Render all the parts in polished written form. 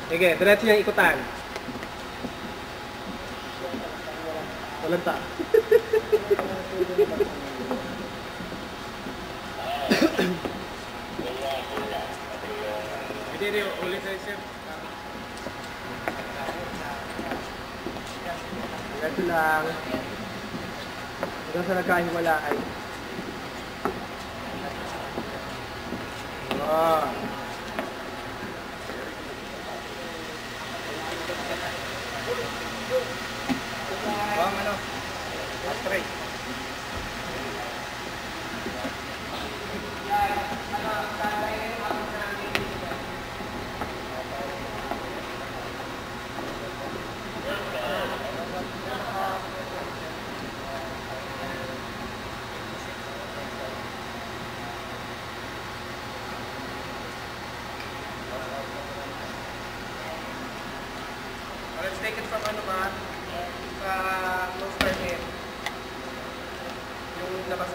Sige, diretso niyang ikutan. Walang ta. Hindi, ulit na sir. Diretso lang. Hanggang sa nagkahiwalaan. Oh. Bang ano? Straight. Let's take it from ano ba? Sa close turn in. Yung labas.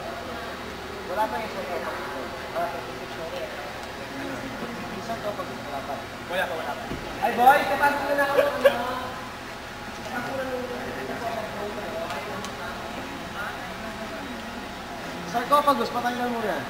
Wala pa yung photo. Wala pa yung picture. Isang to pag wala pa. Wala pa. Ay boy, kapasok na ako ng ano. Kapasok na ng sarcophagus, patanggal mo yan.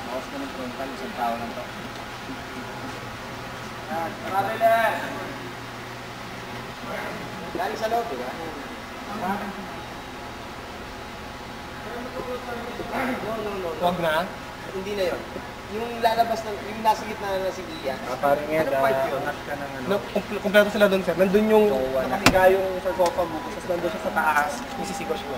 Bawas ka ng frontal, isang tao lang to. Traveler! Galing sa loob, diba? No. Huwag na? Hindi na yun. Yung lalabas ng, yung nasa gitna na si Gia. Parang yan, donut ka ng ano. Kompleto sila doon, sir. Nandun yung nakahiga yung sarcophagus, tapos nandun siya sa taas, yung sisigos mo.